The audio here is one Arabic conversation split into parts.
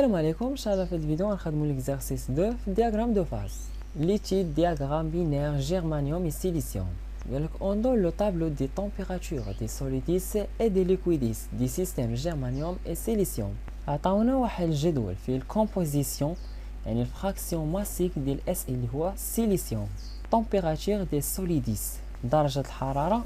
السلام عليكم. ان شاء الله في الفيديو غنخدموا l'exercice 2 في الدياغرام دو فاز. L'étude diagramme binaire germanium et silicium. On donne le tableau des températures des solides et des liquides des systèmes germanium et silicium. عطاونا واحد الجدول فيه الكومبوزيسيون يعني الفراكسيون ماسيك ديال اس اللي هو سيليسيوم. température des solides درجة الحرارة.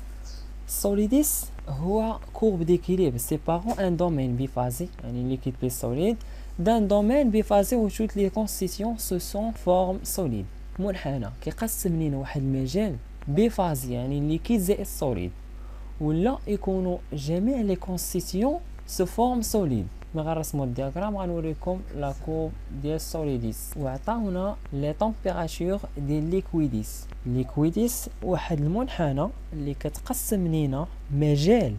Solidis هو courbe d'équilibre séparant un domaine biphasique يعني liquide plus solide d'un domaine biphasique où toutes les constitutions se sont forme solide. منحنى كيقسم لينا واحد المجال بيفازي يعني liquide زائد solide ولا يكونوا جميع لي كونستيتيون سو فورم سوليد. ملي غنرسموا الدياغرام غنوريكم لا كورب ديال سوليديس وعطاونا لي طومبيراتور ديال ليكويديس واحد المنحنى اللي كتقسم لينا مجال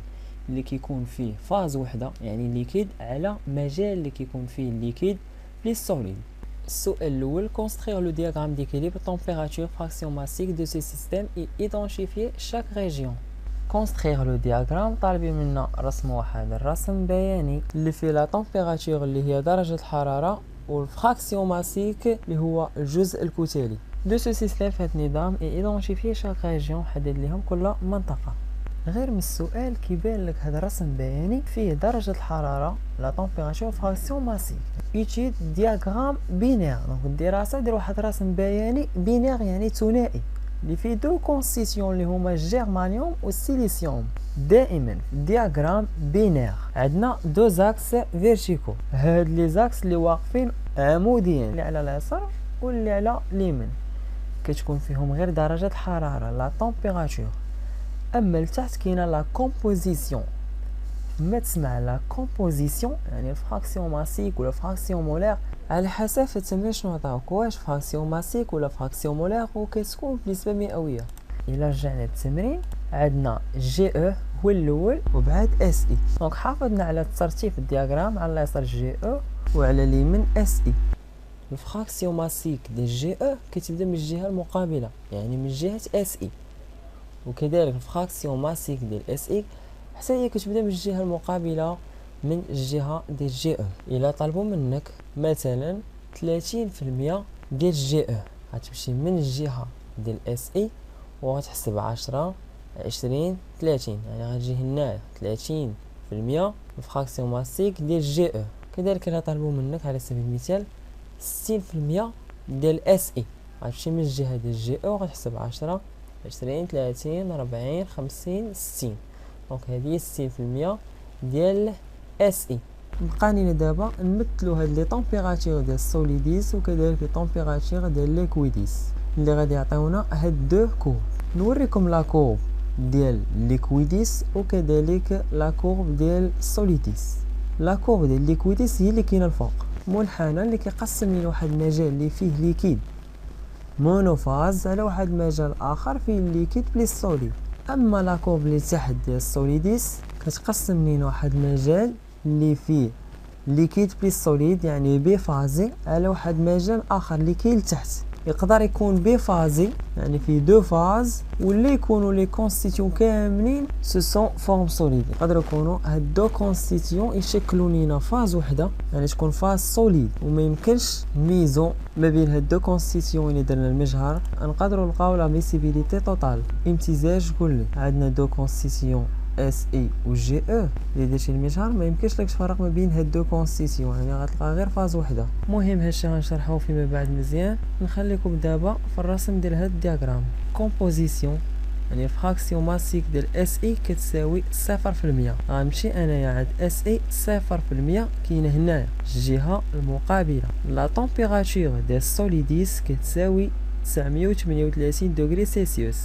اللي كيكون فيه فاز وحده يعني ليكيد على مجال اللي كيكون فيه ليكيد بلي سوليد. السؤال الاول construire le diagramme d'équilibre température fraction massique de ce système et identifier chaque région. construire le diagramme طالبين منا رسم واحد الرسم بياني اللي فيه لا température اللي هي درجة الحرارة والفراكسيون ماسيك اللي هو الجزء الكتلي de ce système في النظام et identifier chaque région حدد لهم كل منطقة. غير من السؤال كيبان لك هذا الرسم بياني فيه درجة الحرارة لا température فراكسيون ماسيك. étude diagramme binaire دونك الدراسة دير واحد الرسم بياني بينير يعني ثنائي اللي فيه دو كونستيتيون اللي هما الجيرمانيوم والسيليسيوم. دائما في الدياغرام بينير عندنا دو زاكس فيرتيكو هاد لي زاكس اللي واقفين عموديا اللي على اليسار واللي على اليمين كتكون فيهم غير درجة الحرارة لا طومبيراتور. اما لتحت كاينه لا كومبوزيسيون. ما تسمع لا كومبوزيسيون يعني الفراكسيون ماسيك ولا فراكسيون مولير على حسب التمرين شنو عطاوك واش فراكسيون ماسيك ولا فراكسيون مولير وكتكون بنسبه مئويه. الا رجعنا للتمرين عندنا جي او هو الاول وبعد اس اي دونك حافظنا على الترتيب الدياغرام على اليسار جي او وعلى اليمين اس اي. الفراكسيون ماسيك ديال جي او كتبدا من الجهه المقابله يعني من جهه اس اي وكذلك الفراكسيون ماسيك ديال اس اي حتى هي كتبدا من الجهه المقابله من الجهه ديال جي او. الا طلبوا منك مثلا 30% ديال جي او غتمشي من الجهه ديال اس اي وغتحسب 10 20 30 يعني غتجي هنا 30% الفراكسيون ماسيك ديال جي او. كذلك الا طلبوا منك على سبيل المثال 60% ديال اس اي غتمشي من الجهه ديال جي او وغتحسب 10 20 30 40 50 60 دونك هذه 60% ديال اس اي. بقى لينا دابا نمثلوا هاد لي طومبيراتور ديال السوليديس وكذلك لي طومبيراتور ديال ليكويديس اللي غادي يعطيونا هاد دو كورب. نوريكم لا كورب ديال ليكويديس وكذلك لا كورب ديال سوليديس. لا كورب ديال ليكويديس هي اللي كاينه الفوق منحنى اللي كيقسم لينا واحد المجال اللي فيه ليكيد مونوفاز على واحد المجال اخر فيه ليكيد بلي سوليد. اما لا كورب اللي تحت ديال السوليديس كتقسم لينا واحد المجال اللي فيه ليكيد بلي سوليد يعني بيفازي على واحد المجال اخر اللي كاين لتحت. يقدر يكون بيفازي يعني فيه دو فاز ولا يكونوا لي كونستيتيون كاملين سو سون فورم سوليد. يقدروا يكونوا هاد دو كونستيتيون يشكلوا لينا فاز وحده يعني تكون فاز سوليد وما يمكنش نميزو ما بين هاد دو كونستيتيون اللي درنا المجهر. نقدروا نلقاو لا ميسيبيليتي توتال امتزاج كلي. عندنا دو كونستيتيون اس اي و جي او اللي درتي المجهر ما يمكنش لك تفرق ما بين هاد دو كونستيتيون يعني غتلقى غير فاز وحده. المهم هادشي غنشرحوه فيما بعد مزيان. نخليكم دابا في الرسم ديال هاد الدياغرام. كومبوزيسيون يعني الفراكسيون ماسيك ديال اس اي كتساوي 0%. غنمشي انايا عند اس اي 0% كاينه هنايا الجهه المقابله. لا طومبيراتور ديال السوليديس كتساوي 938 دوغري سيلسيوس.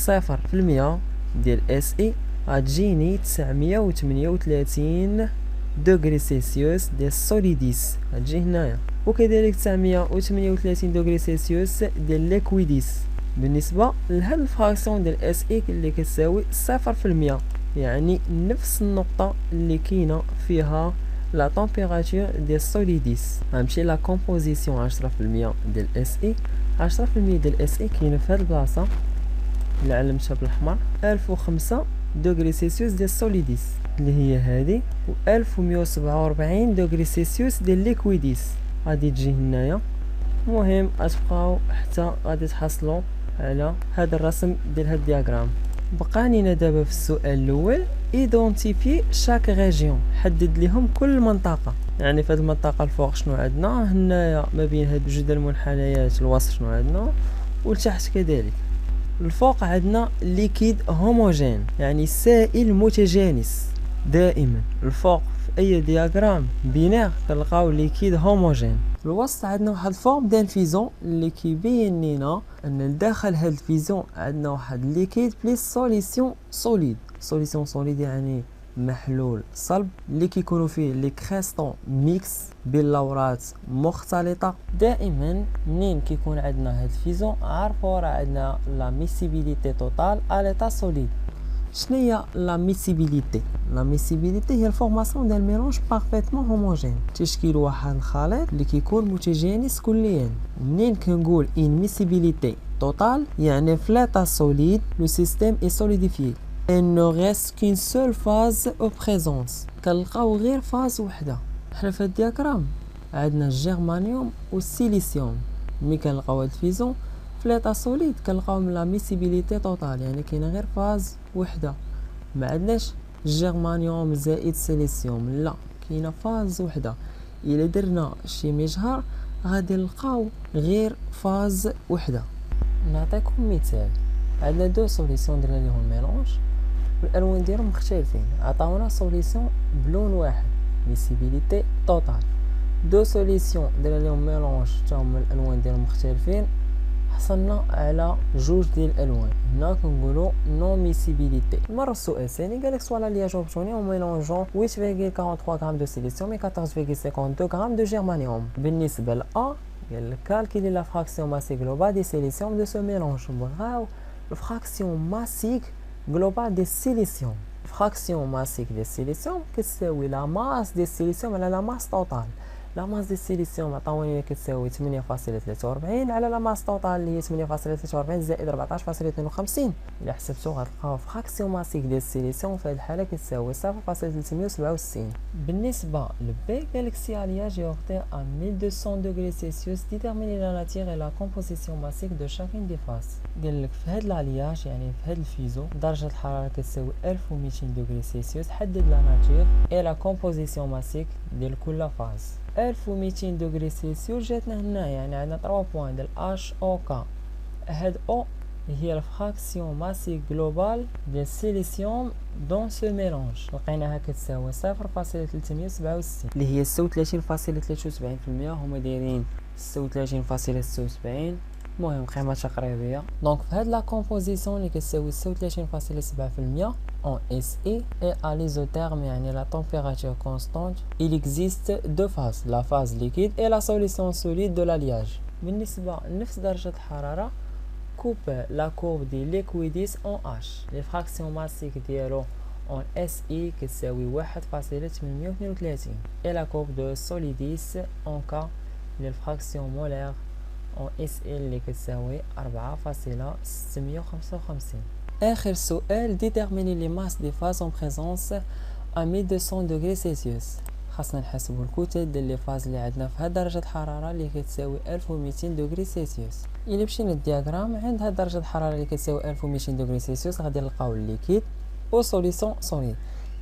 0% ديال اس اي غتجيني 938 دوغري سيلسيوس ديال السوليديس غتجي هنايا وكذلك 938 دوغري سيلسيوس ديال ليكويديس بالنسبه لهاد الفراكسيون ديال اس اي اللي كتساوي 0% يعني نفس النقطه اللي كاينه فيها لا طومبيراتور ديال السوليديس. غنمشي لا كومبوزيسيون 10% ديال اس اي. 10% ديال اس اي كاينه في هاد البلاصه اللي علمتها بالاحمر 1005 دوغري سيلسيوس ديال السوليديس اللي هي هذه و 1147 دوغري سيلسيوس ديال ليكويديس غادي تجي هنايا. المهم غتبقاو حتى غادي تحصلوا على هذا الرسم ديال هاد الدياغرام. بقى لينا دابا في السؤال الاول ايدونتيفي شاك ريجيون، حدد لهم كل منطقه. يعني في هذه المنطقه الفوق شنو عندنا هنايا ما بين هاد جوج المنحنيات، الوسط شنو عندنا ولتحت كذلك. الفوق عندنا ليكيد هوموجين يعني سائل متجانس. دائما الفوق في اي دياغرام بينير كنلقاو ليكيد هوموجين. الوسط عندنا واحد الفورم ديال فيزون اللي كيبين لينا ان لداخل هاد الفيزون عندنا واحد ليكيد بليس سوليسيون سوليد. سوليسيون سوليد يعني محلول صلب اللي كيكونوا فيه لي كريستون ميكس باللورات مختلطه. دائما منين كيكون عندنا هاد الفيزون عارفوا راه عندنا لا ميسيبيليتي توتال ا ليتا سوليد. شنو هي لا ميسيبيليتي؟ لا ميسيبيليتي هي الفورماسيون ديال ميلونج بارفيتمون هوموجين، تشكيل واحد الخليط اللي كيكون متجانس كليا. منين كنقول ان ميسيبيليتي توتال يعني في ليتا سوليد لو سيستيم اي سوليديفيي. Il ne reste qu'une seule phase au présence. كنلقاو غير فاز وحده. حنا في الدياغرام عندنا الجرمانيوم والسيليسيوم. ملي كنلقاو هاد الفيزون في ليطا سوليد كنلقاو لا ميسيبيليتي توتال يعني كاينه غير فاز وحده. ما عندناش الجرمانيوم زائد سيليسيوم، لا كاينه فاز وحده. الا درنا شي مجهر غادي نلقاو غير فاز وحده. نعطيكم مثال. عندنا دو سوليسيون درنا ليهم ميلونج والالوان ديالهم مختلفين، عطاونا سوليسيون بلون واحد ميسيبيليتي توتال. دو سوليسيون درنا ليهم ميلونج حتى هما الالوان ديالهم مختلفين، حصلنا على جوج ديال الالوان. هنا كنقولوا نو ميسيبيليتي. المره السؤال الثاني قالك سوالا لي جاوبتوني او ميلونجون 8.43 غرام دو سيليسيوم و 14.52 غرام دو جيرمانيوم. بالنسبه ل A قال لك كالكيلي لا فراكسيون ماسيك جلوبال دي سيليسيوم دو سو ميلونج. بغاو الفراكسيون ماسيك جلوبال دي سيليسيوم. فراكسيون ماسيك دي سيليسيوم كتساوي لا ماس دي سيليسيوم على لا ماس توتال. لا ماس دي سيليسيوم عطاوني كتساوي 8.43 على لا ماس توتال اللي هي 8.43 زائد 14.52. الا حسبتو غتلقاو فراكسيون ماسيك ديال السيليسيوم في هذه الحاله كتساوي 0.367. بالنسبه لبي قالك سي alliage est octet à 1200 degrés Celsius déterminer la nature et la composition massique de chacune des faces. قالك في هذا الالياج يعني في هذا الفيزو درجه الحراره كتساوي 1200 دوغري سيلسيوس. حدد لا ناتور اي لا كومبوزيسيون ماسيك ديال كل فاز. 1200 دوغري سيلسيوس جاتنا هنا يعني عندنا 3 بوين ديال اش او كا. هاد او هي الفراكسيون ماسيك جلوبال ديال السيليسيوم دون سو ميلونج، لقيناها كتساوي 0.367 اللي هي 36.73%. هما دايرين 36.76. المهم قيمه تقريبيه. دونك في هاد لا كومبوزيسيون اللي كتساوي 36.7% en SI et à l'isotherme يعني la température constante, il existe deux phases, la phase liquide et la solution solide de l'alliage. بالنسبة لنفس درجة الحرارة coupe la courbe des liquidis en H. les fractions massiques ديالو en SI كتساوي 1.832 et la courbe de solidis en K les fractions molaires en SL اللي كتساوي 4.655. آخر سؤال déterminer les masses des phases en présence à 1200 degrés Celsius. خاصنا نحسبوا الكتل ديال لي فاز اللي عندنا في هاد درجة الحرارة اللي كتساوي 1200 دوغري سيلسيوس. إلا مشينا للدياغرام عند هاد درجة الحرارة اللي كتساوي 1200 دوغري سيلسيوس غادي نلقاو الليكيد و سوليسيون سوليد.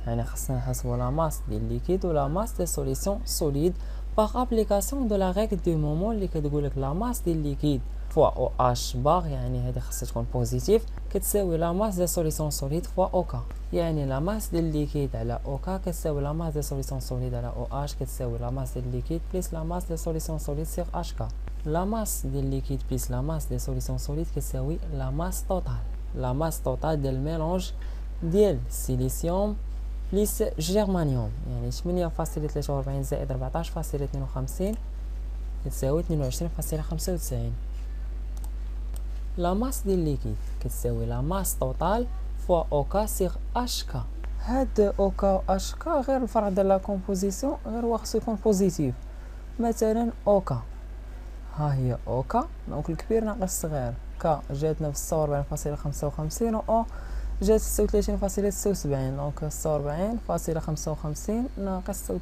يعني خاصنا نحسبوا لا ماس ديال الليكيد و لا ماس ديال سوليسيون سوليد باغ ابليكاسيون دو لا ريغل دو مومون اللي كتقولك لا ماس ديال الليكيد فوا او اش باغ، يعني هذه خاصها تكون بوزيتيف، كتساوي لا ماس ديال سوليسيون سوليد فوا او كا. يعني لا ماس ديال الليكيد على او كا كتساوي لا ماس ديال سوليسيون سوليد على او اش كتساوي لا ماس ديال الليكيد بلس لا ماس ديال سوليسيون سوليد سيغ اش كا. لا ماس ديال الليكيد بلس لا ماس ديال سوليسيون سوليد كتساوي لا ماس توتال. لا ماس توتال ديال الميلونج ديال السيليسيوم بلس جيرمانيوم يعني 8.43 زائد 14.52 كتساوي 22.95. لا ماس ديال الليكيد كتساوي لا ماس توتال فوا او كا سيغ اش كا. هاد او كا و اش كا غير الفرق ديال لا كومبوزيسيون غير هو خصو يكون بوزيتيف. مثلا او كا ها هي او كا دونك الكبير ناقص الصغير، كا جاتنا في 46.55 و او جات 36.76 دونك 46.55 ناقص 36.76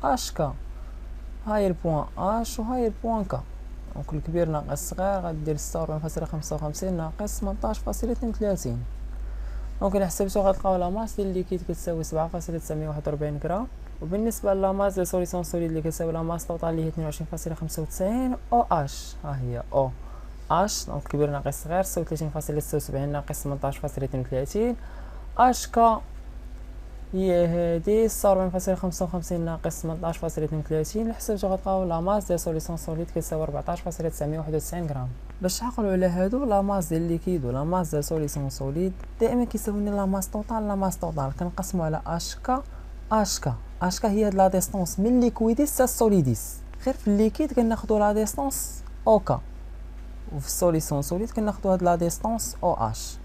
اش كا. هاي البوان اش وهاي البوان كا، دونك الكبير ناقص الصغير غدير 46.55 ناقص 18.32. دونك الا حسبتو غتلقاو لا ماس ديال الليكيد كتساوي 7.941 غرام. وبالنسبه لا ماس ديال سوليسيون سوليد اللي كتساوي لا ماس توتال اللي هي 22.95 او اش، ها هي او اش، دونك كبير ناقص صغير 36.76 ناقص 18.32. اش كا هي هادي 46.55 ناقص 18.32. اللي حسبتو غتلقاو لا ماس ديال سوليسيون سوليد كتساوي 14.991 غرام. باش تعقلوا على هادو لا ماس ديال ليكيد ولا ماس ديال سوليسيون سوليد دائما كيساوي لنا لا ماس توتال كنقسموا على اش كا. اش كا هي هاد لا ديستونس من ليكويديس حتى السوليديس. غير في الليكيد كناخذوا لا ديستونس او كا، وفي السوليسيون سوليد كناخذوا هاد لا ديستونس او اش.